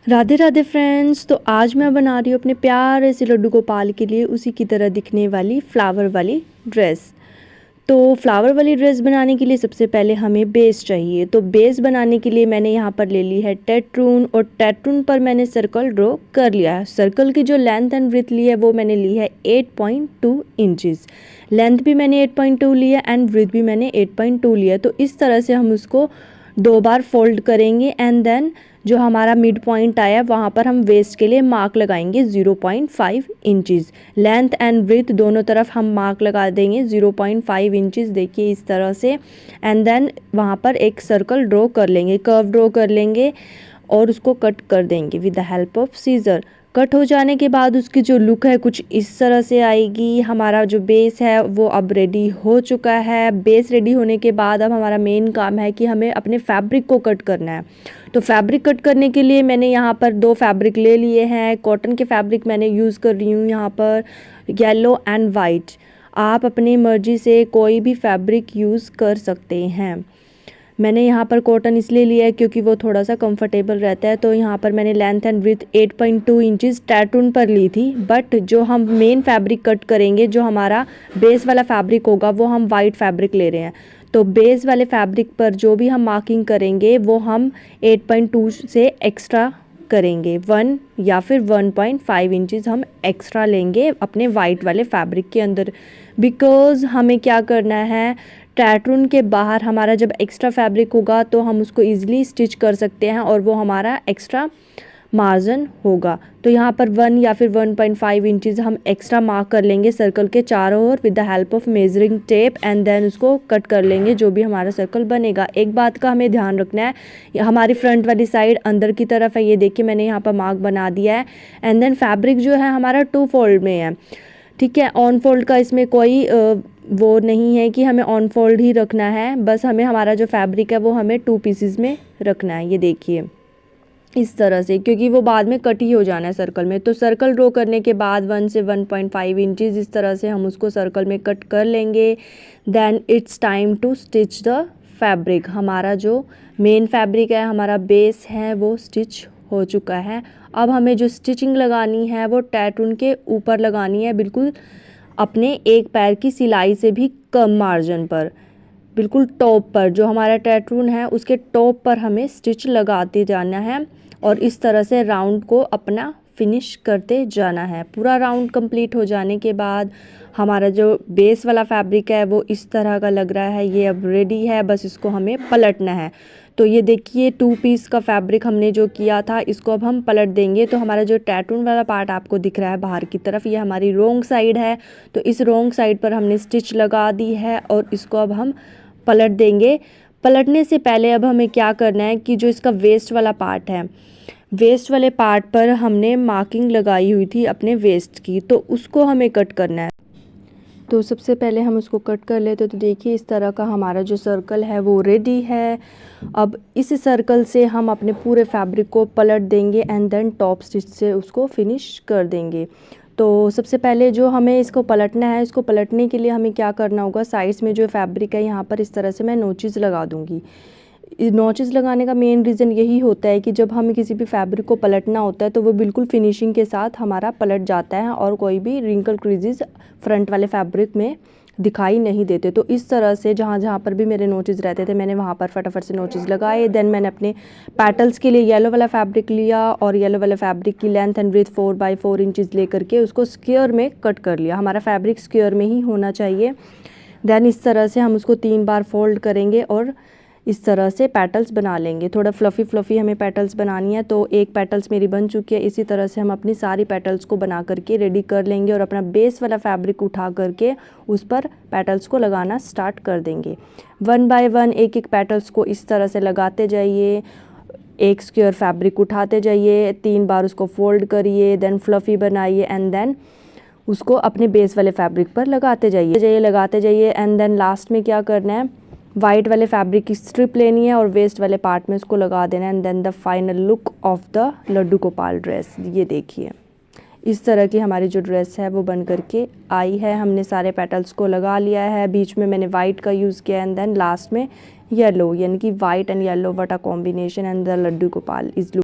Radhe Radhe friends. तो आज मैं बना रही हूँ अपने प्यारे से लड्डू गोपाल के लिए उसी की तरह दिखने वाली फ्लावर वाली ड्रेस। तो फ्लावर वाली ड्रेस बनाने के लिए सबसे पहले हमें बेस चाहिए। तो बेस बनाने के लिए मैंने यहाँ पर ले ली है टेट्रून, और टेट्रून पर मैंने सर्कल ड्रॉ कर लिया है। सर्कल की जो लेंथ एंड ब्रेथ ली है वो मैंने ली है 8.2 इंचज़। लेंथ भी मैंने 8.2 लिया एंड ब्रेथ भी मैंने 8.2 लिया। तो इस तरह से हम उसको 2 बार फोल्ड करेंगे एंड देन जो हमारा मिड पॉइंट आया वहाँ पर हम वेस्ट के लिए मार्क लगाएंगे 0.5 इंचज़। लेंथ एंड ब्रेथ दोनों तरफ हम मार्क लगा देंगे 0.5 इंचज़। देखिए इस तरह से। एंड देन वहाँ पर एक सर्कल ड्रॉ कर लेंगे, कर्व ड्रॉ कर लेंगे और उसको कट कर देंगे with the help of scissor. Cut हो जाने के बाद उसकी जो लुक है कुछ इस तरह से आएगी। हमारा जो बेस है वो अब रेडी हो चुका है। बेस रेडी होने के बाद अब हमारा मेन काम है कि हमें अपने फैब्रिक को कट करना है। तो फैब्रिक कट करने के लिए मैंने यहाँ पर 2 फैब्रिक ले लिए हैं। कॉटन के फैब्रिक मैंने यूज़ कर रही हूँ यहाँ पर, येलो एंड वाइट। आप अपनी मर्जी से कोई भी फैब्रिक यूज़ कर सकते हैं। मैंने यहाँ पर कॉटन इसलिए लिया है क्योंकि वो थोड़ा सा कंफर्टेबल रहता है। तो यहाँ पर मैंने लेंथ एंड ब्रेथ 8.2 इंचज़ टेट्रून पर ली थी। बट जो हम मेन फैब्रिक कट करेंगे, जो हमारा बेस वाला फैब्रिक होगा, वो हम वाइट फैब्रिक ले रहे हैं। तो बेस वाले फैब्रिक पर जो भी हम मार्किंग करेंगे वो हम 8.2 से एक्स्ट्रा करेंगे। 1 या फिर 1.5 इंचज़ हम एक्स्ट्रा लेंगे अपने वाइट वाले फैब्रिक के अंदर। बिकॉज़ हमें क्या करना है, टेट्रून के बाहर हमारा जब एक्स्ट्रा फैब्रिक होगा तो हम उसको ईजिली स्टिच कर सकते हैं और वो हमारा एक्स्ट्रा मार्जिन होगा। तो यहाँ पर 1 या फिर 1.5 इंचज़ हम एक्स्ट्रा मार्क कर लेंगे सर्कल के चारों ओर with the help of measuring tape and then उसको कट कर लेंगे जो भी हमारा सर्कल बनेगा। एक बात का हमें ध्यान रखना है, हमारी फ्रंट वाली साइड अंदर की तरफ है। ये देखिए मैंने यहाँ पर मार्क बना दिया है। एंड देन फैब्रिक जो है हमारा 2 फोल्ड में है, ठीक है। ऑन फोल्ड का इसमें कोई वो नहीं है कि हमें ऑन फोल्ड ही रखना है, बस हमें हमारा जो फैब्रिक है वो हमें 2 पीसेस में रखना है। ये देखिए इस तरह से, क्योंकि वो बाद में कट ही हो जाना है सर्कल में। तो सर्कल ड्रॉ करने के बाद 1 से 1.5 इंचज़ इस तरह से हम उसको सर्कल में कट कर लेंगे। Then it's time to stitch the fabric. हमारा जो मेन फैब्रिक है, हमारा बेस है, वो स्टिच हो चुका है। अब हमें जो स्टिचिंग लगानी है वो टेट्रून के ऊपर लगानी है, बिल्कुल अपने एक पैर की सिलाई से भी कम मार्जिन पर, बिल्कुल टॉप पर। जो हमारा टेट्रून है उसके टॉप पर हमें स्टिच लगाते जाना है और इस तरह से राउंड को अपना फिनिश करते जाना है। पूरा राउंड कंप्लीट हो जाने के बाद हमारा जो बेस वाला फैब्रिक है वो इस तरह का लग रहा है। ये अब रेडी है, बस इसको हमें पलटना है। तो ये देखिए 2 पीस का फैब्रिक हमने जो किया था इसको अब हम पलट देंगे। तो हमारा जो टेट्रून वाला पार्ट आपको दिख रहा है बाहर की तरफ, ये हमारी रोंग साइड है। तो इस रोंग साइड पर हमने स्टिच लगा दी है और इसको अब हम पलट देंगे। पलटने से पहले अब हमें क्या करना है कि जो इसका वेस्ट वाला पार्ट है, वेस्ट वाले पार्ट पर हमने मार्किंग लगाई हुई थी अपने वेस्ट की, तो उसको हमें कट करना है। तो सबसे पहले हम उसको कट कर लेते। तो देखिए इस तरह का हमारा जो सर्कल है वो रेडी है। अब इस सर्कल से हम अपने पूरे फैब्रिक को पलट देंगे एंड देन टॉप स्टिच से उसको फिनिश कर देंगे। तो सबसे पहले जो हमें इसको पलटना है, इसको पलटने के लिए हमें क्या करना होगा, साइड्स में जो फैब्रिक है यहाँ पर इस तरह से मैं नोचेस लगा दूँगी। नोचेस लगाने का मेन रीज़न यही होता है कि जब हमें किसी भी फैब्रिक को पलटना होता है तो वो बिल्कुल फिनिशिंग के साथ हमारा पलट जाता है और कोई भी रिंकल क्रीजेस फ्रंट वाले फैब्रिक में दिखाई नहीं देते। तो इस तरह से जहाँ जहाँ पर भी मेरे नोचेस रहते थे मैंने वहाँ पर फटाफट से नोचेस लगाए। देन मैंने अपने पैटल्स के लिए येलो वाला फैब्रिक लिया और येलो वाले फैब्रिक की length and breath 4x4 inches ले करके उसको स्क्वायर में कट कर लिया। हमारा फैब्रिक स्क्वायर में ही होना चाहिए। देन इस तरह से हम उसको 3 बार फोल्ड करेंगे और इस तरह से पेटल्स बना लेंगे। थोड़ा फ्लफ़ी हमें पेटल्स बनानी है। तो एक पेटल्स मेरी बन चुकी है। इसी तरह से हम अपनी सारी पेटल्स को बना करके रेडी कर लेंगे और अपना बेस वाला फैब्रिक उठा करके उस पर पेटल्स को लगाना स्टार्ट कर देंगे। 1 बाय 1 एक एक पेटल्स को इस तरह से लगाते जाइए। एक स्क्वायर फैब्रिक उठाते जाइए, 3 बार उसको फोल्ड करिए, देन फ्लफ़ी बनाइए एंड देन उसको अपने बेस वाले फैब्रिक पर लगाते जाइए एंड देन लास्ट में क्या करना है, वाइट वाले फैब्रिक की स्ट्रिप लेनी है और वेस्ट वाले पार्ट में उसको लगा देना है and then the final look of the Laddu Gopal dress. ये देखिए इस तरह की हमारी जो ड्रेस है वो बन करके आई है। हमने सारे पेटल्स को लगा लिया है। बीच में मैंने वाइट का यूज़ किया एंड देन लास्ट में येलो, यानी कि white and yellow what a combination and the Laddu Gopal is look